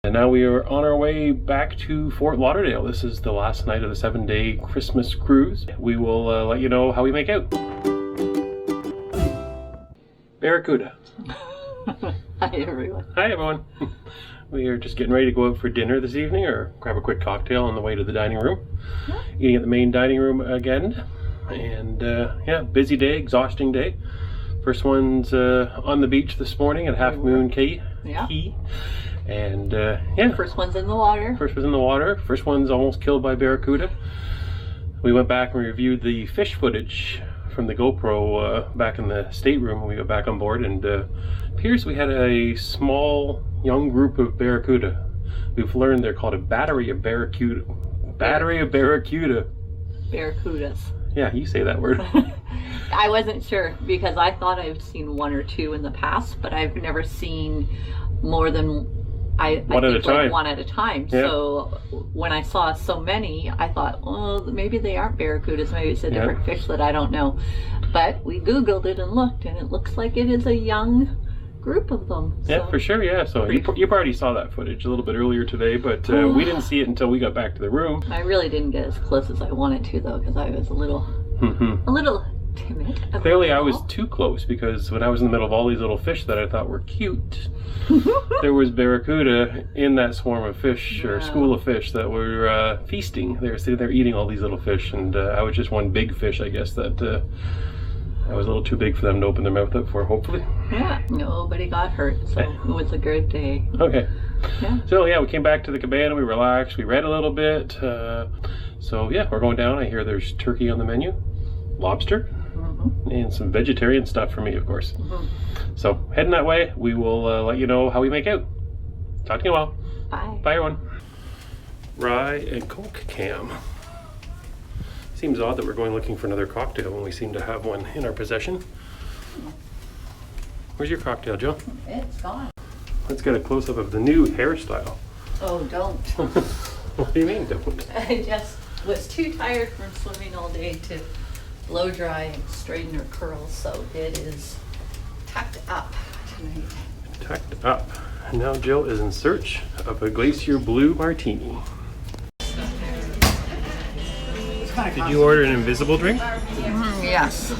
And now we are on our way back to Fort Lauderdale. This is the last night of the 7-day Christmas cruise. We will let you know how we make out. Barracuda. Hi everyone. Hi everyone. We are just getting ready to go out for dinner this evening, or grab a quick cocktail on the way to the dining room. Yeah. Eating at the main dining room again. And yeah, busy day, exhausting day. First one's on the beach this morning at Half Moon Cay. Yeah. And yeah. First one's in the water. First one's in the water. First one's almost killed by barracuda. We went back and reviewed the fish footage from the GoPro back in the stateroom when we got back on board, and appears we had a small young group of barracuda. We've learned they're called a battery of barracuda. Battery of barracuda. Barracudas. Yeah, you say that word. I wasn't sure because I thought I've seen one or two in the past, but I've never seen more than one at a time. Yeah. So when I saw so many, I thought, oh, maybe they aren't barracudas. Maybe it's a different fish that I don't know. But we Googled it and looked, and it looks like it is a young group of them. So. Yeah, for sure. Yeah. So you already saw that footage a little bit earlier today, but we didn't see it until we got back to the room. I really didn't get as close as I wanted to, though, because I was a little timid. Clearly I was too close, because when I was in the middle of all these little fish that I thought were cute, there was barracuda in that swarm of fish, or school of fish, that were feasting. They were sitting there eating all these little fish, and I was just one big fish, I guess, that I was a little too big for them to open their mouth up for, hopefully. Yeah, nobody got hurt, so it was a good day. Okay. Yeah. So yeah, we came back to the cabana, we relaxed, we read a little bit. So yeah, we're going down. I hear there's turkey on the menu, lobster, and some vegetarian stuff for me, of course. So heading that way. We will let you know how we make out. Talk to you in a while. Bye. Bye everyone. Rye and Coke cam. Seems odd that we're going looking for another cocktail when we seem to have one in our possession. Where's your cocktail, Joe? It's gone. Let's get a close-up of the new hairstyle. Oh, don't. What do you mean, don't? I just was too tired from swimming all day to blow dry and straighten her curls, so it is tucked up tonight. Tucked up. And now Jill is in search of a Glacier Blue Martini. Did you order an invisible drink? Yes.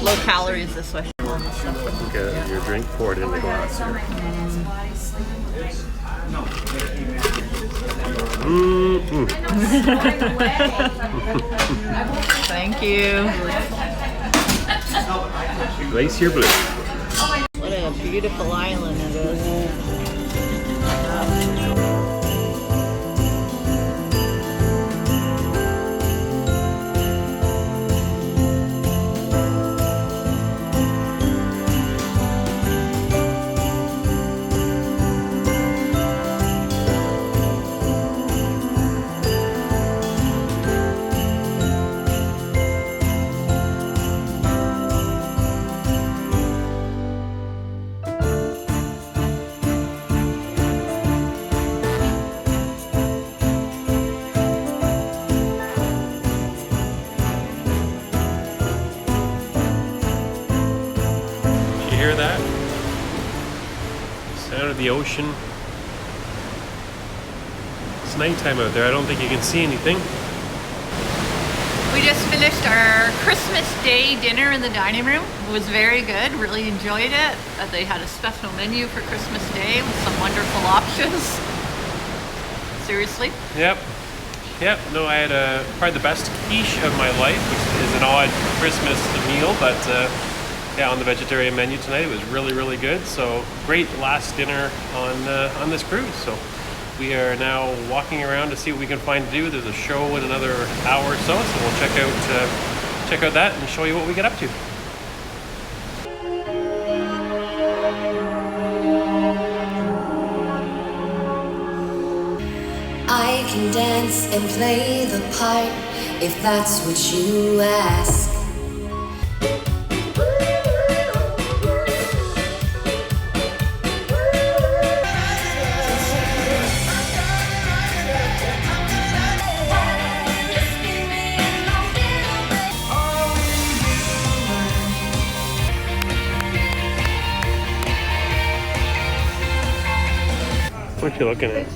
Low calories this way. Get your drink, pour it in the glass here. Thank you. Glacier Blue. What a beautiful island it is. Hear that? Sound of the ocean. It's nighttime out there. I don't think you can see anything. We just finished our Christmas Day dinner in the dining room. It was very good. Really enjoyed it. They had a special menu for Christmas Day with some wonderful options. Seriously? Yep. No, I had probably the best quiche of my life, which is an odd Christmas meal, but yeah, on the vegetarian menu tonight. It was really, really good. So great last dinner on this cruise. So we are now walking around to see what we can find to do. There's a show in another hour or so, so we'll check out that and show you what we get up to. I can dance and play the part if that's what you ask. What you looking at?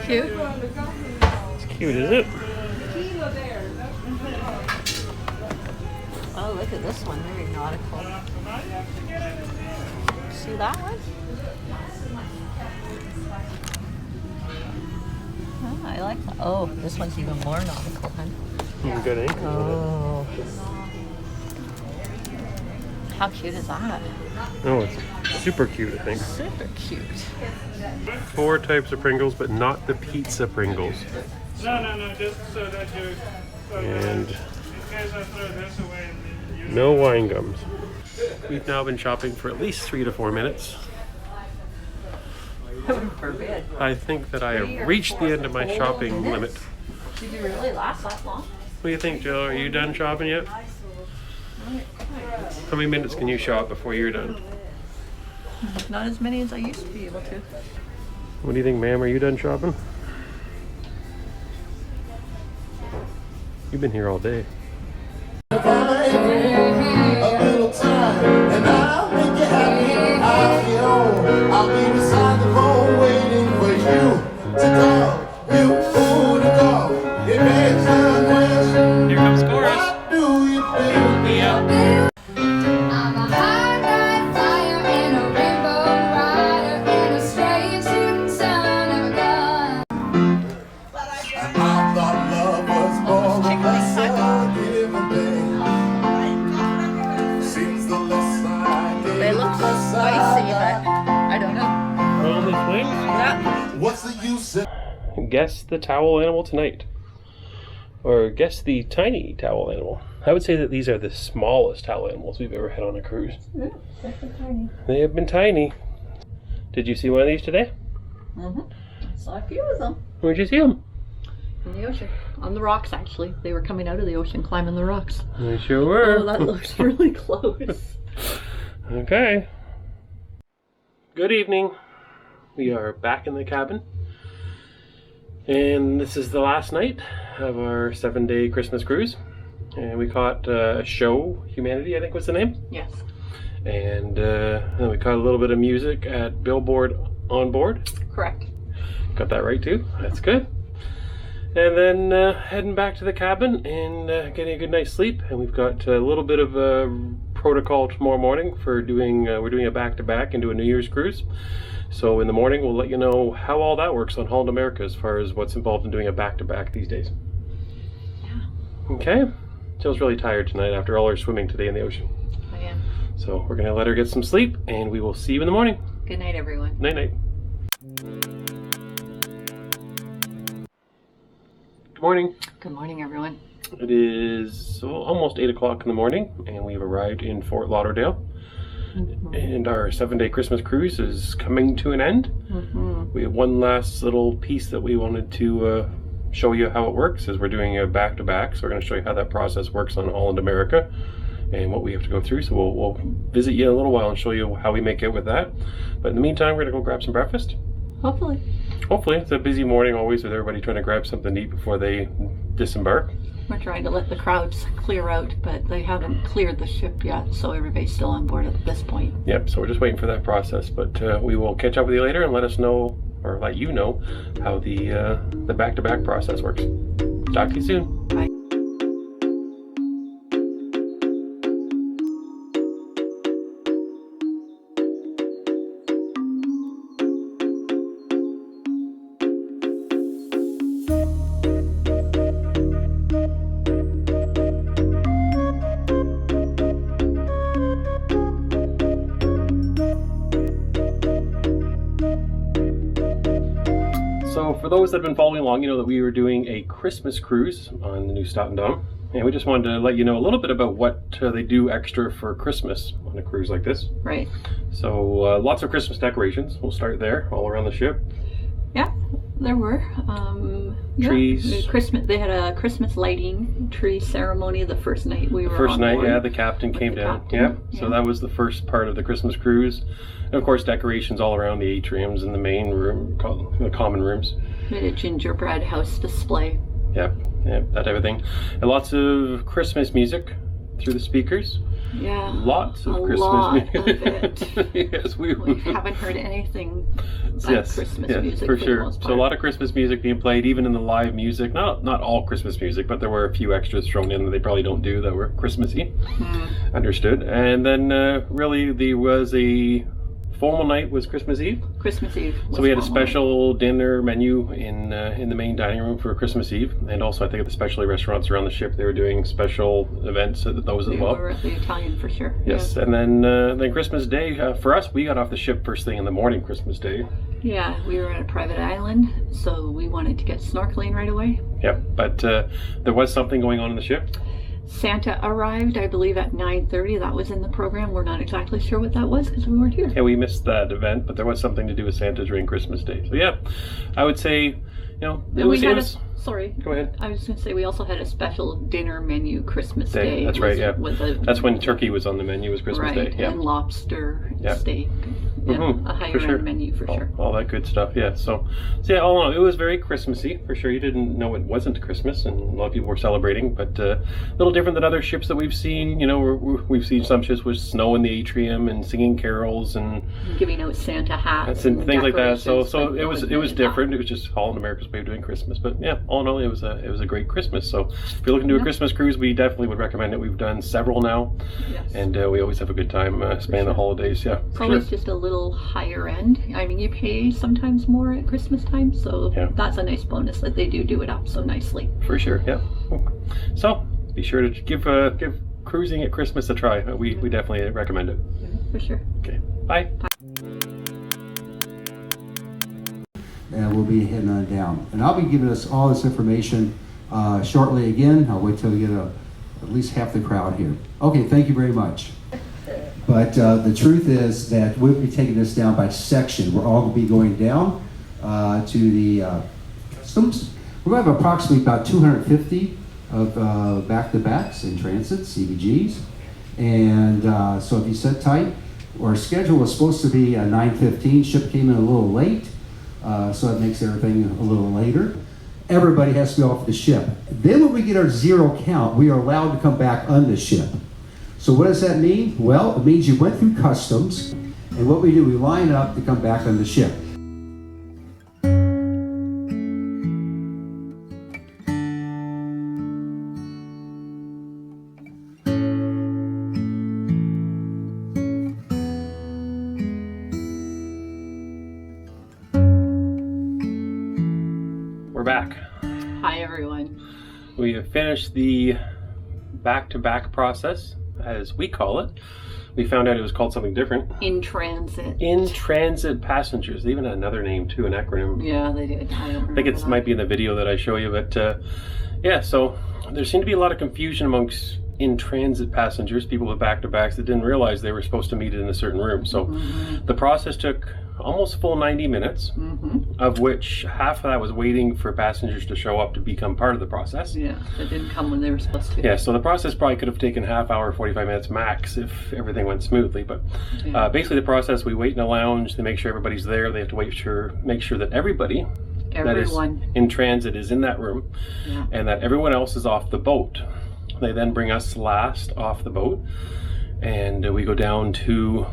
Cute. It's cute, is it? Oh, look at this one. Very nautical. See that one? Oh, I like that. Oh, this one's even more nautical, huh? Good, eh? Oh. How cute is that? Oh, it's super cute, I think. Super cute. 4 types of Pringles, but not the pizza Pringles. No, just so that you... And in case I throw this away and you... no wine gums. We've now been shopping for at least 3 to 4 minutes. Forbid. I think that I have reached the end of my shopping limit. Did you really last that long? What do you think, Jill? Are you done shopping yet? How many minutes can you shop before you're done? Not as many as I used to be able to. What do you think, ma'am? Are you done shopping? You've been here all day. A little time, and I'll make you happy. I'll be beside the road waiting for you to call. You to call. It begs the question. Here comes chorus. What do you feel? I'm a high night flyer and a rainbow rider and a strange shooting son of a gun. I thought love was more or less a given thing. Seems the less I give, They look the less spicy, I but I don't know. On this way. That What's the use in Guess the towel animal tonight. Or guess the tiny towel animal. I would say that these are the smallest towel animals we've ever had on a cruise. tiny. They have been tiny. Did you see one of these today? Saw a few of them Where'd you see them? in the ocean. On the rocks, actually. They were coming out of the ocean, climbing the rocks. They sure were. Oh, that looks really close. Okay. Good evening. We are back in the cabin. And this is the last night of our 7-day Christmas cruise. And we caught a show, Humanity, I think was the name. Yes. And then we caught a little bit of music at Billboard Onboard. Correct. Got that right too. That's good. And then heading back to the cabin and getting a good night's sleep. And we've got a little bit of a protocol tomorrow morning for doing. We're doing a back-to-back into a New Year's cruise. So in the morning, we'll let you know how all that works on Holland America as far as what's involved in doing a back-to-back these days. Yeah. Okay. Jill's really tired tonight after all her swimming today in the ocean. I am. So we're going to let her get some sleep, and we will see you in the morning. Good night, everyone. Night-night. Good morning. Good morning, everyone. It is almost 8 o'clock in the morning, and we've arrived in Fort Lauderdale. And our 7-day Christmas cruise is coming to an end. We have one last little piece that we wanted to show you how it works, as we're doing a back-to-back. So we're going to show you how that process works on Holland America and what we have to go through. So we'll visit you in a little while and show you how we make it with that. But in the meantime, we're going to go grab some breakfast. Hopefully. Hopefully. It's a busy morning always with everybody trying to grab something to eat before they disembark. We're trying to let the crowds clear out, but they haven't cleared the ship yet, so everybody's still on board at this point. Yep, so we're just waiting for that process, but we will catch up with you later and let us know, or let you know, how the back-to-back process works. Talk to you soon. Bye. So for those that have been following along, you know that we were doing a Christmas cruise on the Nieuw Statendam, and we just wanted to let you know a little bit about what they do extra for Christmas on a cruise like this. Right. So lots of Christmas decorations. We'll start there, all around the ship. Yeah, there were. Trees. Yeah, Christmas. They had a Christmas lighting tree ceremony the first night we were First on night, board. yeah, the captain came down. captain, Yep. yeah. So that was the first part of the Christmas cruise. And of course, decorations all around the atriums and the main room, the common rooms. We had a gingerbread house display. Yep, that type of thing. And lots of Christmas music through the speakers. Yeah. Lots of Christmas lot music. of it. Yes, We haven't heard anything but yes, Christmas yes, music for the sure. most So a part. lot of Christmas music being played, even in the live music. Not all Christmas music, but there were a few extras thrown in that they probably don't do that were Christmassy. Understood. And then really there was a formal night was Christmas Eve. Christmas Eve. So we had a special dinner menu in the main dining room for Christmas Eve, and also I think at the specialty restaurants around the ship they were doing special events at those as well. We were at the Italian for sure. Yes, and then Christmas Day for us, we got off the ship first thing in the morning. Christmas Day. Yeah, we were on a private island, so we wanted to get snorkeling right away. Yep, but there was something going on in the ship. Santa arrived, I believe, at 9:30. That was in the program. We're not exactly sure what that was because we weren't here. Yeah, we missed that event, but there was something to do with Santa during Christmas Day. So yeah, I would say, it was. Sorry. Go ahead. I was just going to say we also had a special dinner menu Christmas Day. That's right. Yeah. That's when turkey turkey was on the menu. Was Christmas right, Day. Yeah. And lobster, Yeah. steak. Yeah, Mhm, a higher for sure. end menu for sure. All that good stuff. Yeah. So yeah, all in all, it was very Christmassy for sure. You didn't know it wasn't Christmas, and a lot of people were celebrating, but a little different than other ships that we've seen. We've seen some ships with snow in the atrium and singing carols and Giving out Santa hats and things like that. So decorations, but it was different. It was just Holland America's way of doing Christmas. But yeah, all in all, it was a great Christmas. So if you're looking to do a Christmas cruise, we definitely would recommend it. We've done several now, Yes. and we always have a good time spending the holidays. Yeah, It's for always sure. just a little higher end. I mean, you pay sometimes more at Christmas time, so Yeah. that's a nice bonus that they do it up so nicely. For sure. Yeah. So be sure to give cruising at Christmas a try. We definitely recommend it. For sure. Okay. Bye. And we'll be heading on down. And I'll be giving us all this information shortly again. I'll wait till we get at least half the crowd here. Okay, thank you very much. But the truth is that we'll be taking this down by section. We're all going to be going down to the customs. We're going to have approximately about 250 of back-to-backs in transit, CBGs. And so if you sit tight, our schedule was supposed to be 9:15. Ship came in a little late. So that makes everything a little later. Everybody has to be off the ship. Then when we get our zero count, we are allowed to come back on the ship. So what does that mean? Well, it means you went through customs, and what we do, we line up to come back on the ship. We're back. Hi, everyone. We have finished the back-to-back process, as we call it. We found out it was called something different. In transit. In transit passengers. They even had another name too, an acronym. Yeah, they did. I don't I think it might be in the video that I show you, but yeah, so there seemed to be a lot of confusion amongst in transit passengers, people with back-to-backs that didn't realize they were supposed to meet in a certain room. So the process took almost full 90 minutes, of which half of that was waiting for passengers to show up to become part of the process. Yeah, they didn't come when they were supposed to. Yeah, so the process probably could have taken half hour, 45 minutes max if everything went smoothly. But basically the process, we wait in a lounge, they make sure everybody's there, they have to make sure that everybody that is in transit is in that room, and that everyone else is off the boat. They then bring us last off the boat, and we go down to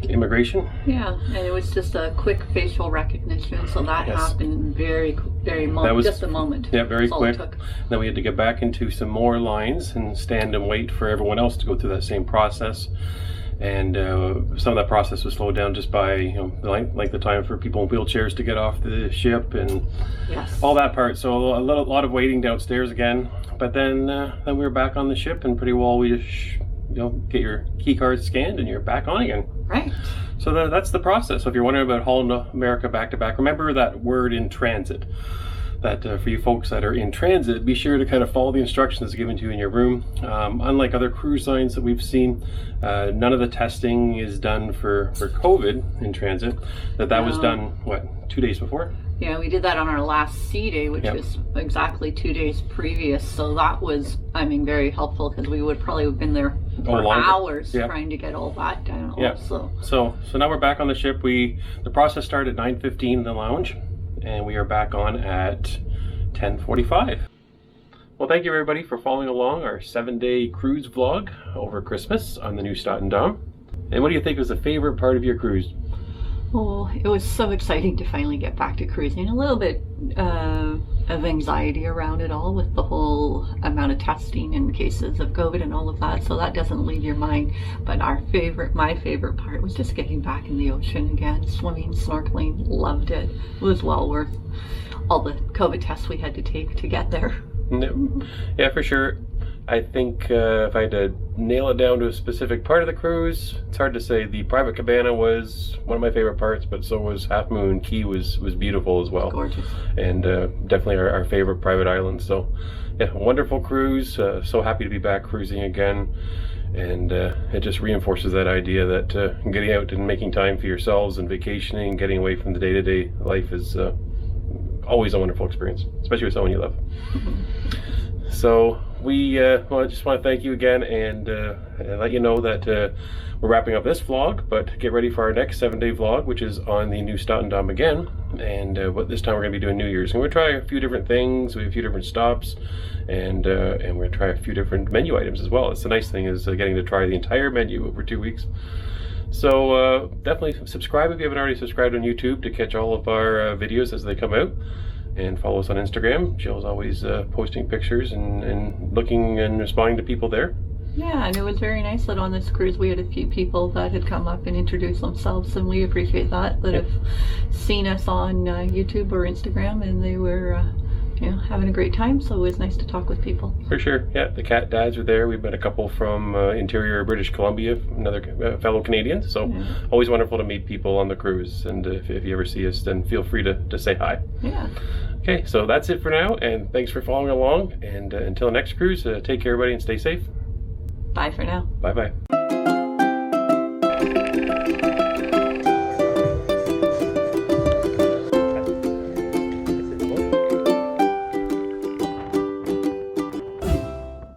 immigration. Yeah, and it was just a quick facial recognition, so that happened very just a moment. Yeah, very That's all it quick. took. Then we had to get back into some more lines and stand and wait for everyone else to go through that same process. And some of that process was slowed down just by like the time for people in wheelchairs to get off the ship and all that part. So a lot of waiting downstairs again. But then we were back on the ship, and pretty well we just get your key card scanned and you're back on again. Right. So that's the process. So if you're wondering about Holland America back-to-back, remember that word in transit. That for you folks that are in transit, be sure to kind of follow the instructions given to you in your room. Unlike other cruise lines that we've seen, none of the testing is done for COVID in transit. That was done, 2 days before? Yeah, we did that on our last sea day, which was exactly 2 days previous. So that was, very helpful because we would probably have been there for hours trying to get all that done. Yeah. So now we're back on the ship. The process started at 9:15 in the lounge, and we are back on at 10:45. Well, thank you everybody for following along our 7-day cruise vlog over Christmas on the Nieuw Statendam. And what do you think was the favorite part of your cruise? Oh, it was so exciting to finally get back to cruising. A little bit of anxiety around it all with the whole amount of testing and cases of COVID and all of that, so that doesn't leave your mind. But my favorite part was just getting back in the ocean again, swimming, snorkeling, loved it. It was well worth all the COVID tests we had to take to get there. Yeah, for sure. I think if I had to nail it down to a specific part of the cruise, it's hard to say. The private cabana was one of my favorite parts, but so was Half Moon Cay was beautiful as well. Gorgeous. And definitely our favorite private island. So yeah, wonderful cruise. So happy to be back cruising again. And it just reinforces that idea that getting out and making time for yourselves and vacationing, getting away from the day-to-day life is always a wonderful experience, especially with someone you love. So I just want to thank you again and let you know that we're wrapping up this vlog, but get ready for our next 7-day vlog, which is on the Nieuw Statendam again. And but this time we're going to be doing New Year's, and we're going to try a few different things. We have a few different stops, and we're going to try a few different menu items as well. It's the nice thing is getting to try the entire menu over 2 weeks. So definitely subscribe if you haven't already subscribed on YouTube to catch all of our videos as they come out. And follow us on Instagram. Jill's always posting pictures and looking and responding to people there. Yeah, and it was very nice that on this cruise we had a few people that had come up and introduced themselves, and we appreciate that have seen us on YouTube or Instagram, and they were having a great time, so it was nice to talk with people. For sure. Yeah, the cat dads are there. We've met a couple from interior British Columbia, another fellow Canadian, so always wonderful to meet people on the cruise, and if you ever see us, then feel free to say hi. Yeah. Okay, so that's it for now, and thanks for following along, and until next cruise, take care everybody and stay safe. Bye for now. Bye-bye.